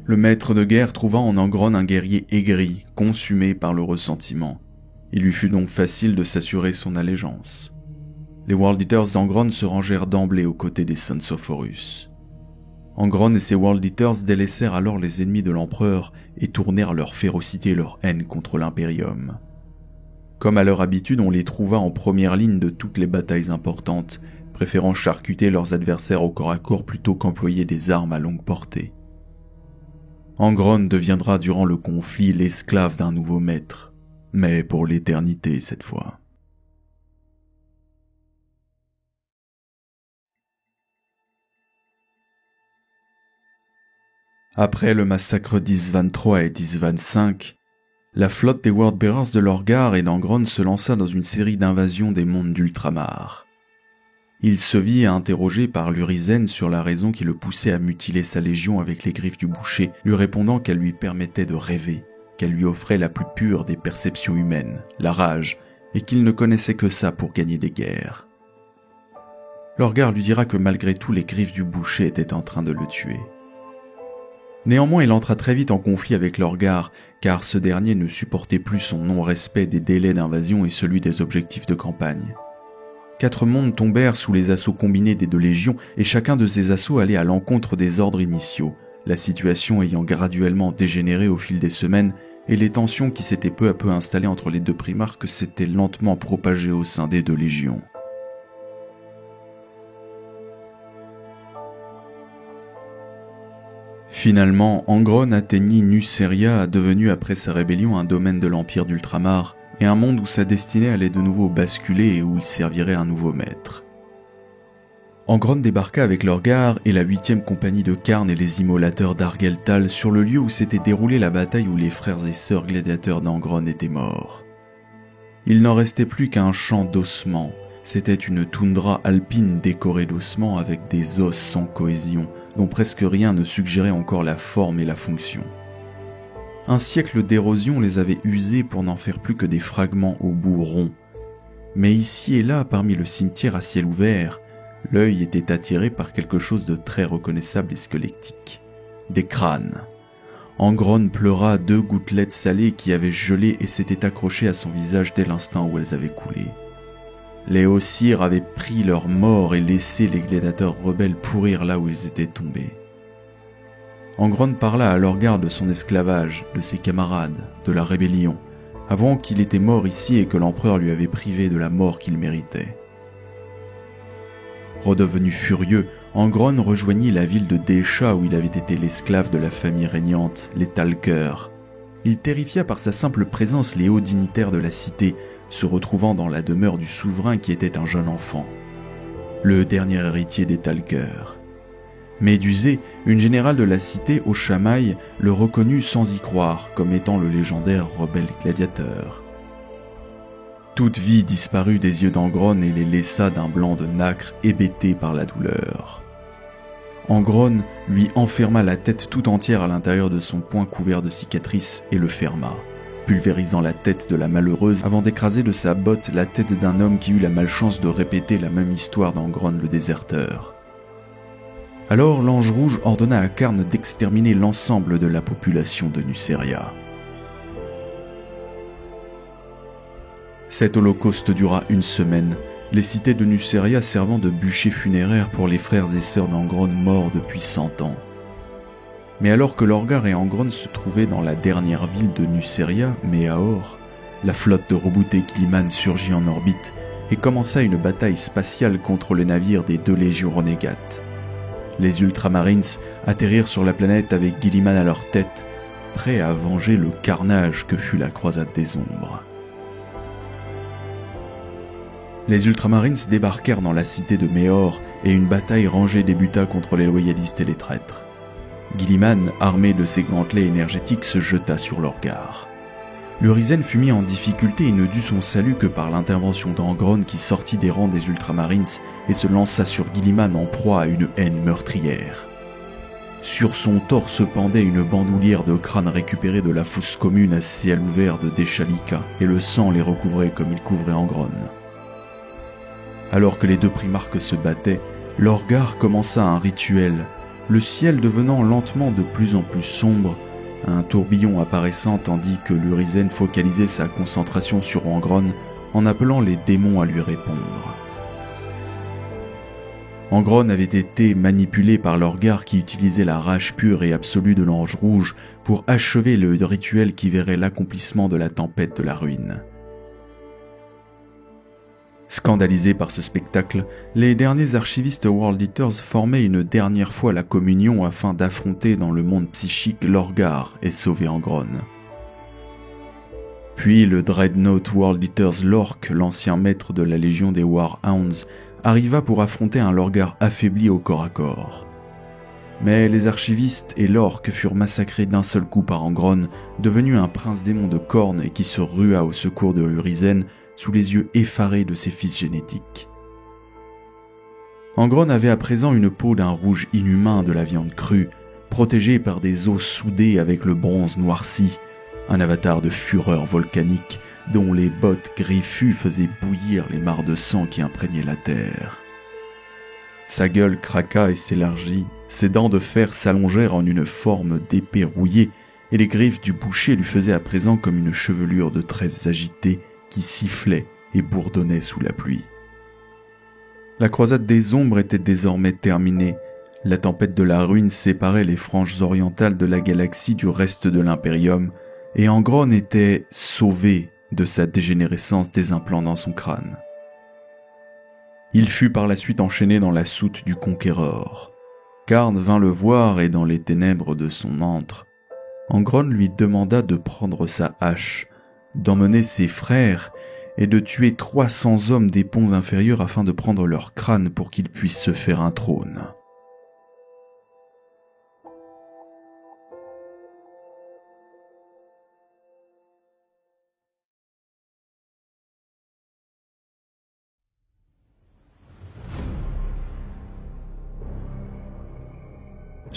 Le maître de guerre trouva en Angron un guerrier aigri, consumé par le ressentiment. Il lui fut donc facile de s'assurer son allégeance. Les World Eaters d'Angron se rangèrent d'emblée aux côtés des Sons of Horus. Angron et ses World Eaters délaissèrent alors les ennemis de l'empereur et tournèrent leur férocité et leur haine contre l'Imperium. Comme à leur habitude, on les trouva en première ligne de toutes les batailles importantes, préférant charcuter leurs adversaires au corps à corps plutôt qu'employer des armes à longue portée. Angron deviendra durant le conflit l'esclave d'un nouveau maître, mais pour l'éternité cette fois. Après le massacre d'Isvan III et d'Isvan V, la flotte des Worldbearers de Lorgar et d'Angron se lança dans une série d'invasions des mondes d'Ultramar. Il se vit interrogé par l'Urizen sur la raison qui le poussait à mutiler sa légion avec les griffes du boucher, lui répondant qu'elle lui permettait de rêver, qu'elle lui offrait la plus pure des perceptions humaines, la rage, et qu'il ne connaissait que ça pour gagner des guerres. Lorgar lui dira que malgré tout les griffes du boucher étaient en train de le tuer. Néanmoins, il entra très vite en conflit avec Lorgar, car ce dernier ne supportait plus son non-respect des délais d'invasion et celui des objectifs de campagne. 4 mondes tombèrent sous les assauts combinés des 2 légions et chacun de ces assauts allait à l'encontre des ordres initiaux, la situation ayant graduellement dégénéré au fil des semaines et les tensions qui s'étaient peu à peu installées entre les 2 primarques s'étaient lentement propagées au sein des 2 légions. Finalement, Angron atteignit Nuceria, devenu après sa rébellion un domaine de l'Empire d'Ultramar, et un monde où sa destinée allait de nouveau basculer et où il servirait un nouveau maître. Angron débarqua avec Lorgar et la 8e compagnie de Karn et les immolateurs d'Argeltal sur le lieu où s'était déroulée la bataille où les frères et sœurs gladiateurs d'Angron étaient morts. Il n'en restait plus qu'un champ d'ossements. C'était une toundra alpine décorée d'ossements avec des os sans cohésion, dont presque rien ne suggérait encore la forme et la fonction. Un siècle d'érosion les avait usés pour n'en faire plus que des fragments au bout rond. Mais ici et là, parmi le cimetière à ciel ouvert, l'œil était attiré par quelque chose de très reconnaissable et squelettique. Des crânes. Angron pleura 2 gouttelettes salées qui avaient gelé et s'étaient accrochées à son visage dès l'instant où elles avaient coulé. Les Ossir avaient pris leur mort et laissé les gladiateurs rebelles pourrir là où ils étaient tombés. Angron parla à Lorgar de son esclavage, de ses camarades, de la rébellion, avant qu'il était mort ici et que l'empereur lui avait privé de la mort qu'il méritait. Redevenu furieux, Angron rejoignit la ville de Desha où il avait été l'esclave de la famille régnante, les Talkers. Il terrifia par sa simple présence les hauts dignitaires de la cité, se retrouvant dans la demeure du souverain qui était un jeune enfant, le dernier héritier des Talkers. Médusée, une générale de la cité au Chamaï, le reconnut sans y croire comme étant le légendaire rebelle gladiateur. Toute vie disparut des yeux d'Angron et les laissa d'un blanc de nacre hébété par la douleur. Angron lui enferma la tête tout entière à l'intérieur de son poing couvert de cicatrices et le ferma, pulvérisant la tête de la malheureuse avant d'écraser de sa botte la tête d'un homme qui eut la malchance de répéter la même histoire d'Angron le déserteur. Alors l'Ange Rouge ordonna à Karn d'exterminer l'ensemble de la population de Nuceria. Cet holocauste dura 1 semaine, les cités de Nuceria servant de bûcher funéraire pour les frères et sœurs d'Angron morts depuis 100 ans. Mais alors que Lorgar et Angron se trouvaient dans la dernière ville de Nuceria, Méaor, la flotte de rebootés Guilliman surgit en orbite et commença une bataille spatiale contre le navire des 2 légions renégates. Les Ultramarines atterrirent sur la planète avec Guilliman à leur tête, prêts à venger le carnage que fut la croisade des ombres. Les Ultramarines débarquèrent dans la cité de Méaor et une bataille rangée débuta contre les loyalistes et les traîtres. Guilliman, armé de ses gantelets énergétiques, se jeta sur Lorgar. L'Urizen fut mis en difficulté et ne dut son salut que par l'intervention d'Angron qui sortit des rangs des Ultramarines et se lança sur Guilliman en proie à une haine meurtrière. Sur son torse pendait une bandoulière de crâne récupérée de la fosse commune à ciel ouvert de Deshalika, et le sang les recouvrait comme il couvrait Angron. Alors que les 2 primarques se battaient, Lorgar commença un rituel, le ciel devenant lentement de plus en plus sombre, un tourbillon apparaissant tandis que l'Urizen focalisait sa concentration sur Angron en appelant les démons à lui répondre. Angron avait été manipulé par Lorgar qui utilisait la rage pure et absolue de l'Ange Rouge pour achever le rituel qui verrait l'accomplissement de la tempête de la ruine. Scandalisés par ce spectacle, les derniers archivistes World Eaters formaient une dernière fois la communion afin d'affronter dans le monde psychique Lorgar et sauver Angron. Puis le Dreadnought World Eaters Lork, l'ancien maître de la légion des Warhounds, arriva pour affronter un Lorgar affaibli au corps à corps. Mais les archivistes et Lork furent massacrés d'un seul coup par Angron, devenu un prince démon de cornes et qui se rua au secours de l'Urizen sous les yeux effarés de ses fils génétiques. Angron avait à présent une peau d'un rouge inhumain de la viande crue, protégée par des os soudés avec le bronze noirci, un avatar de fureur volcanique dont les bottes griffues faisaient bouillir les mares de sang qui imprégnaient la terre. Sa gueule craqua et s'élargit, ses dents de fer s'allongèrent en une forme d'épée rouillée, et les griffes du boucher lui faisaient à présent comme une chevelure de tresses agitées qui sifflait et bourdonnait sous la pluie. La croisade des ombres était désormais terminée. La tempête de la ruine séparait les franges orientales de la galaxie du reste de l'Imperium, et Angron était sauvé de sa dégénérescence des implants dans son crâne. Il fut par la suite enchaîné dans la soute du Conquéror. Karn vint le voir et dans les ténèbres de son antre, Angron lui demanda de prendre sa hache, d'emmener ses frères et de tuer 300 hommes des ponts inférieurs afin de prendre leur crâne pour qu'ils puissent se faire un trône.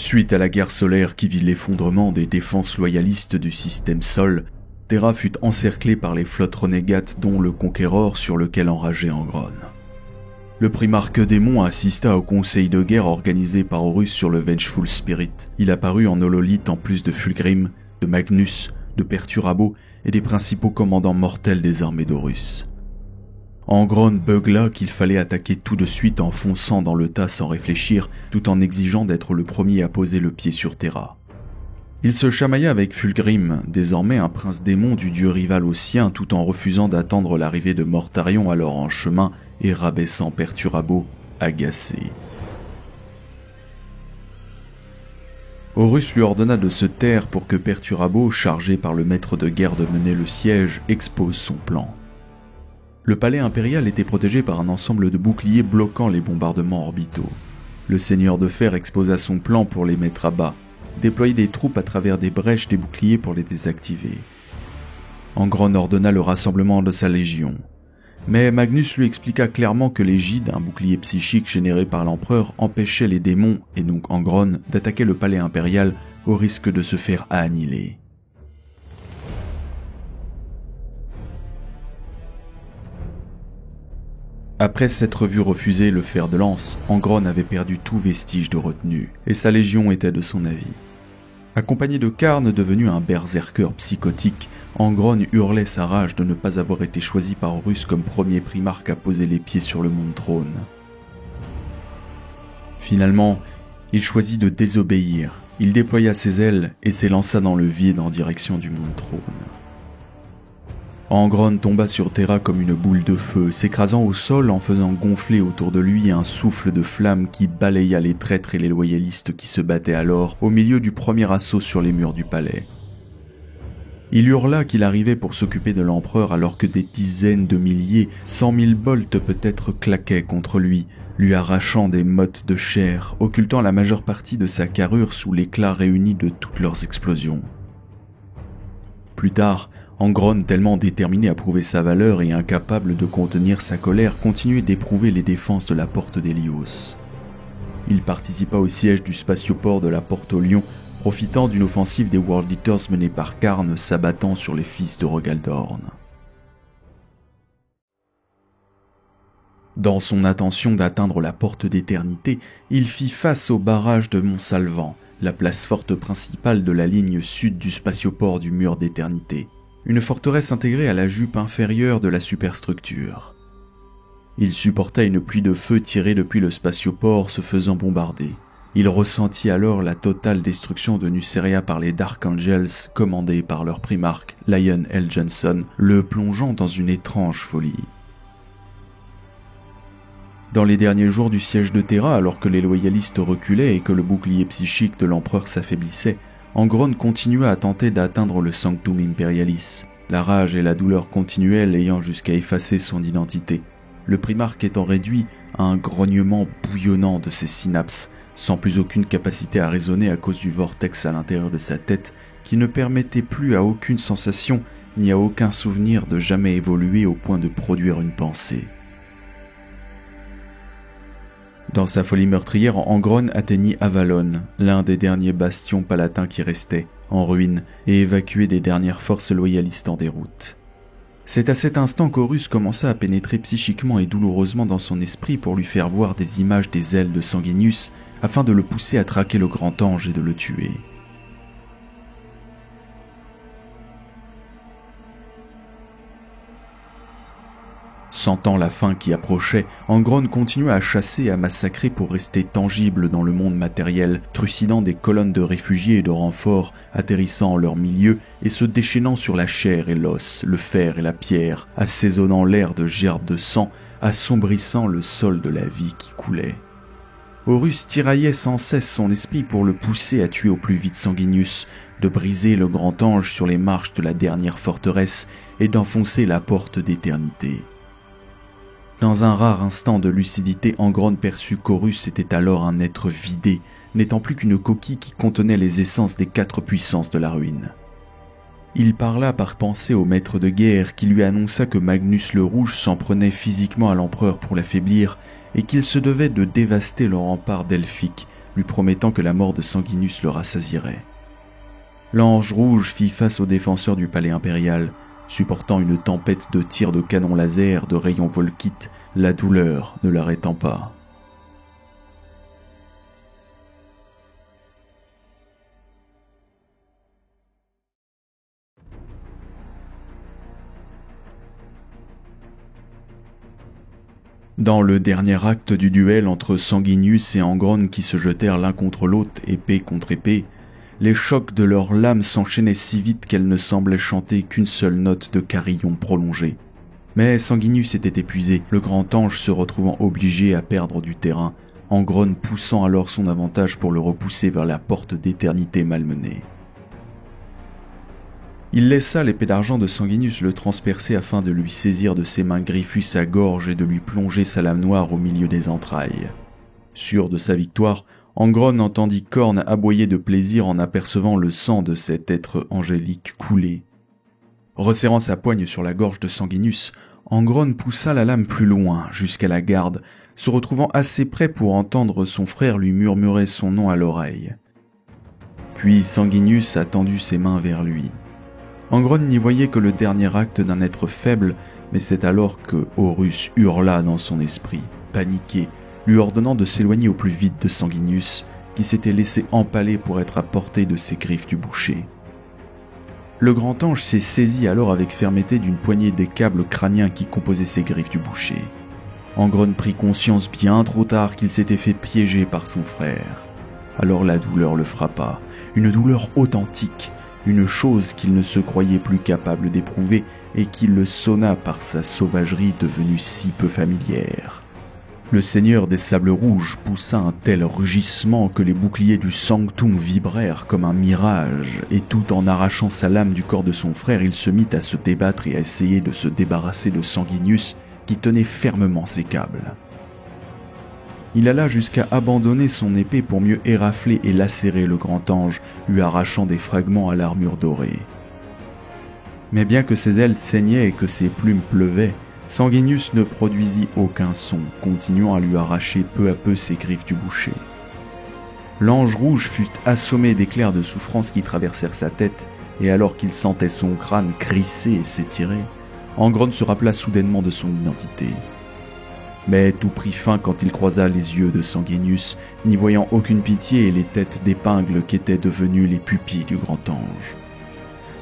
Suite à la guerre solaire qui vit l'effondrement des défenses loyalistes du système Sol, Terra fut encerclée par les flottes renégates dont le Conquéror sur lequel enrageait Angron. Le primarque démon assista au conseil de guerre organisé par Horus sur le Vengeful Spirit. Il apparut en hololithe en plus de Fulgrim, de Magnus, de Perturabo et des principaux commandants mortels des armées d'Horus. Angron beugla qu'il fallait attaquer tout de suite en fonçant dans le tas sans réfléchir, tout en exigeant d'être le premier à poser le pied sur Terra. Il se chamailla avec Fulgrim, désormais un prince démon du dieu rival au sien, tout en refusant d'attendre l'arrivée de Mortarion alors en chemin et rabaissant Perturabo, agacé. Horus lui ordonna de se taire pour que Perturabo, chargé par le maître de guerre de mener le siège, expose son plan. Le palais impérial était protégé par un ensemble de boucliers bloquant les bombardements orbitaux. Le seigneur de fer exposa son plan pour les mettre à bas, déployer des troupes à travers des brèches des boucliers pour les désactiver. Angron ordonna le rassemblement de sa légion. Mais Magnus lui expliqua clairement que l'égide, un bouclier psychique généré par l'empereur, empêchait les démons, et donc Angron, d'attaquer le palais impérial au risque de se faire annihiler. Après s'être vu refuser le fer de lance, Angron avait perdu tout vestige de retenue, et sa légion était de son avis. Accompagné de Karn, devenu un berserker psychotique, Angron hurlait sa rage de ne pas avoir été choisi par Horus comme premier primarque à poser les pieds sur le monde trône. Finalement, il choisit de désobéir, il déploya ses ailes et s'élança dans le vide en direction du monde trône. Angron tomba sur Terra comme une boule de feu, s'écrasant au sol en faisant gonfler autour de lui un souffle de flammes qui balaya les traîtres et les loyalistes qui se battaient alors au milieu du premier assaut sur les murs du palais. Il hurla qu'il arrivait pour s'occuper de l'empereur alors que des dizaines de milliers, 100 000 bolts peut-être claquaient contre lui, lui arrachant des mottes de chair, occultant la majeure partie de sa carrure sous l'éclat réuni de toutes leurs explosions. Plus tard, Angron, tellement déterminé à prouver sa valeur et incapable de contenir sa colère, continuait d'éprouver les défenses de la porte d'Hélios. Il participa au siège du spatioport de la Porte aux Lions, profitant d'une offensive des World Eaters menée par Karn s'abattant sur les fils de Rogaldorn. Dans son intention d'atteindre la porte d'éternité, il fit face au barrage de Mont-Salvant, la place forte principale de la ligne sud du spatioport du mur d'éternité. Une forteresse intégrée à la jupe inférieure de la superstructure. Il supporta une pluie de feu tirée depuis le spatioport se faisant bombarder. Il ressentit alors la totale destruction de Nuceria par les Dark Angels commandés par leur primarque, Lion L. Johnson, le plongeant dans une étrange folie. Dans les derniers jours du siège de Terra, alors que les loyalistes reculaient et que le bouclier psychique de l'empereur s'affaiblissait, Angron continua à tenter d'atteindre le Sanctum Imperialis, la rage et la douleur continuelle ayant jusqu'à effacer son identité, le primarque étant réduit à un grognement bouillonnant de ses synapses, sans plus aucune capacité à raisonner à cause du vortex à l'intérieur de sa tête qui ne permettait plus à aucune sensation ni à aucun souvenir de jamais évoluer au point de produire une pensée. Dans sa folie meurtrière, Angron atteignit Avalon, l'un des derniers bastions palatins qui restaient, en ruine, et évacué des dernières forces loyalistes en déroute. C'est à cet instant qu'Horus commença à pénétrer psychiquement et douloureusement dans son esprit pour lui faire voir des images des ailes de Sanguinius, afin de le pousser à traquer le grand ange et de le tuer. Sentant la fin qui approchait, Angron continua à chasser et à massacrer pour rester tangible dans le monde matériel, trucidant des colonnes de réfugiés et de renforts, atterrissant en leur milieu et se déchaînant sur la chair et l'os, le fer et la pierre, assaisonnant l'air de gerbes de sang, assombrissant le sol de la vie qui coulait. Horus tiraillait sans cesse son esprit pour le pousser à tuer au plus vite Sanguinius, de briser le grand ange sur les marches de la dernière forteresse et d'enfoncer la porte d'éternité. Dans un rare instant de lucidité, Angrone perçut qu'Horus était alors un être vidé, n'étant plus qu'une coquille qui contenait les essences des 4 puissances de la ruine. Il parla par pensée au maître de guerre qui lui annonça que Magnus le Rouge s'en prenait physiquement à l'empereur pour l'affaiblir et qu'il se devait de dévaster le rempart delphique, lui promettant que la mort de Sanguinius le rassasierait. L'ange rouge fit face aux défenseurs du palais impérial, supportant une tempête de tirs de canons laser, de rayons volquites, la douleur ne l'arrêtant pas. Dans le dernier acte du duel entre Sanguinius et Angrone qui se jetèrent l'un contre l'autre, épée contre épée, les chocs de leurs lames s'enchaînaient si vite qu'elles ne semblaient chanter qu'une seule note de carillon prolongé. Mais Sanguinius était épuisé, le grand ange se retrouvant obligé à perdre du terrain, Angrone poussant alors son avantage pour le repousser vers la porte d'éternité malmenée. Il laissa l'épée d'argent de Sanguinius le transpercer afin de lui saisir de ses mains griffues sa gorge et de lui plonger sa lame noire au milieu des entrailles. Sûr de sa victoire, Angrone entendit Khorne aboyer de plaisir en apercevant le sang de cet être angélique couler. Resserrant sa poigne sur la gorge de Sanguinius, Angrone poussa la lame plus loin, jusqu'à la garde, se retrouvant assez près pour entendre son frère lui murmurer son nom à l'oreille. Puis Sanguinius a tendu ses mains vers lui. Angrone n'y voyait que le dernier acte d'un être faible, mais c'est alors que Horus hurla dans son esprit, paniqué, lui ordonnant de s'éloigner au plus vite de Sanguinius, qui s'était laissé empaler pour être à portée de ses griffes du boucher. Le grand ange s'est saisi alors avec fermeté d'une poignée des câbles crâniens qui composaient ses griffes du boucher. Angrone prit conscience bien trop tard qu'il s'était fait piéger par son frère. Alors la douleur le frappa, une douleur authentique, une chose qu'il ne se croyait plus capable d'éprouver et qui le sonna par sa sauvagerie devenue si peu familière. Le seigneur des sables rouges poussa un tel rugissement que les boucliers du Sanctum vibrèrent comme un mirage, et tout en arrachant sa lame du corps de son frère, il se mit à se débattre et à essayer de se débarrasser de Sanguinius qui tenait fermement ses câbles. Il alla jusqu'à abandonner son épée pour mieux érafler et lacérer le grand ange, lui arrachant des fragments à l'armure dorée. Mais bien que ses ailes saignaient et que ses plumes pleuvaient, Sanguinius ne produisit aucun son, continuant à lui arracher peu à peu ses griffes du boucher. L'ange rouge fut assommé d'éclairs de souffrance qui traversèrent sa tête, et alors qu'il sentait son crâne crisser et s'étirer, Angrone se rappela soudainement de son identité. Mais tout prit fin quand il croisa les yeux de Sanguinius, n'y voyant aucune pitié et les têtes d'épingle qu'étaient devenues les pupilles du grand ange.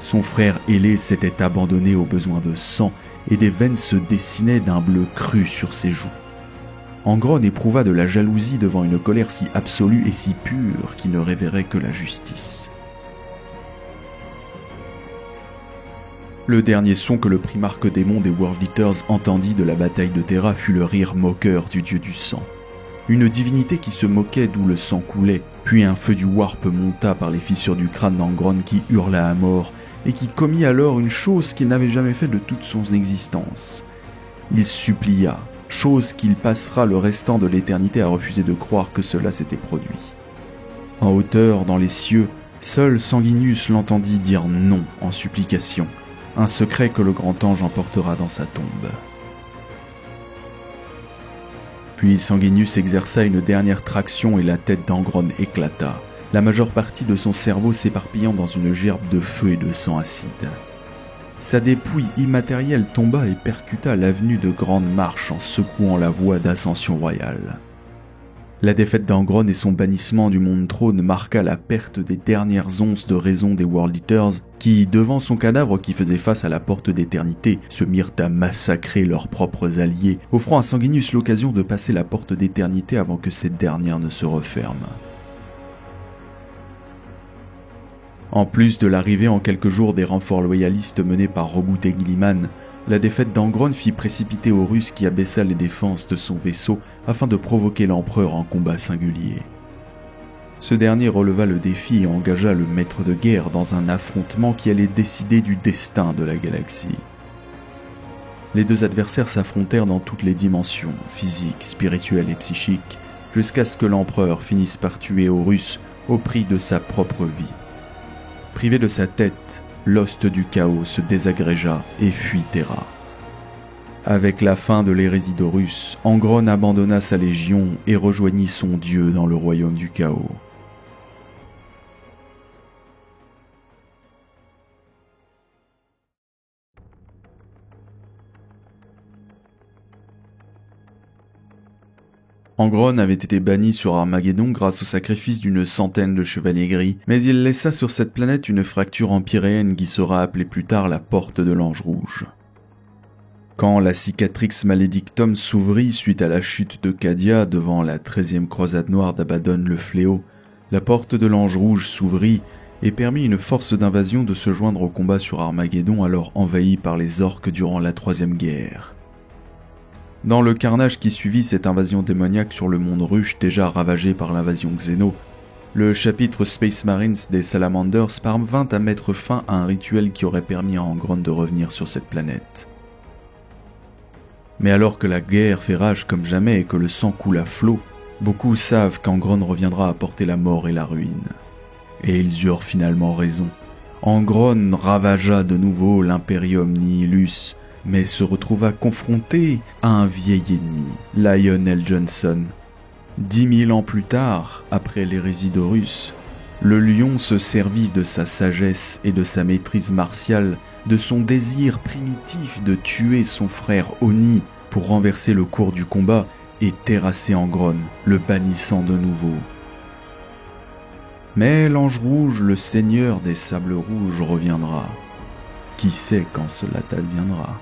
Son frère ailé s'était abandonné au besoin de sang et des veines se dessinaient d'un bleu cru sur ses joues. Angrone éprouva de la jalousie devant une colère si absolue et si pure qui ne révérait que la justice. Le dernier son que le primarque démon des World Eaters entendit de la bataille de Terra fut le rire moqueur du dieu du sang. Une divinité qui se moquait d'où le sang coulait, puis un feu du warp monta par les fissures du crâne d'Angrone qui hurla à mort et qui commit alors une chose qu'il n'avait jamais fait de toute son existence. Il supplia, chose qu'il passera le restant de l'éternité à refuser de croire que cela s'était produit. En hauteur, dans les cieux, seul Sanguinius l'entendit dire non en supplication, un secret que le grand ange emportera dans sa tombe. Puis Sanguinius exerça une dernière traction et la tête d'Angrone éclata, la majeure partie de son cerveau s'éparpillant dans une gerbe de feu et de sang acide. Sa dépouille immatérielle tomba et percuta l'avenue de Grande Marche en secouant la voie d'ascension royale. La défaite d'Angrone et son bannissement du monde trône marqua la perte des dernières onces de raison des World Eaters qui, devant son cadavre qui faisait face à la porte d'éternité, se mirent à massacrer leurs propres alliés, offrant à Sanguinius l'occasion de passer la porte d'éternité avant que cette dernière ne se referme. En plus de l'arrivée en quelques jours des renforts loyalistes menés par Roboute et Guilliman, La défaite d'Angron fit précipiter Horus qui abaissa les défenses de son vaisseau afin de provoquer l'empereur en combat singulier. Ce dernier releva le défi et engagea le maître de guerre dans un affrontement qui allait décider du destin de la galaxie. Les deux adversaires s'affrontèrent dans toutes les dimensions, physiques, spirituelles et psychiques, jusqu'à ce que l'empereur finisse par tuer Horus au prix de sa propre vie. Privé de sa tête, l'host du chaos se désagrégea et fuit Terra. Avec la fin de l'hérésie d'Horus, Angron abandonna sa légion et rejoignit son dieu dans le royaume du chaos. Angron avait été banni sur Armageddon grâce au sacrifice d'une centaine de chevaliers gris, mais il laissa sur cette planète une fracture empyréenne qui sera appelée plus tard la Porte de l'Ange Rouge. Quand la Cicatrix Maledictum s'ouvrit suite à la chute de Cadia devant la 13e croisade noire d'Abaddon le Fléau, la Porte de l'Ange Rouge s'ouvrit et permit une force d'invasion de se joindre au combat sur Armageddon alors envahi par les orques durant la Troisième Guerre. Dans le carnage qui suivit cette invasion démoniaque sur le monde ruche déjà ravagé par l'invasion Xeno, le chapitre Space Marines des Salamanders parvint à mettre fin à un rituel qui aurait permis à Angron de revenir sur cette planète. Mais alors que la guerre fait rage comme jamais et que le sang coule à flot, beaucoup savent qu'Angron reviendra apporter la mort et la ruine. Et ils eurent finalement raison. Angron ravagea de nouveau l'Imperium Nihilus, mais se retrouva confronté à un vieil ennemi, Lionel Johnson. 10 000 ans plus tard, après l'hérésie d'Horus, le lion se servit de sa sagesse et de sa maîtrise martiale, de son désir primitif de tuer son frère Oni pour renverser le cours du combat et terrasser Angron, le bannissant de nouveau. Mais l'Ange Rouge, le seigneur des Sables Rouges, reviendra. Qui sait quand cela t'adviendra ?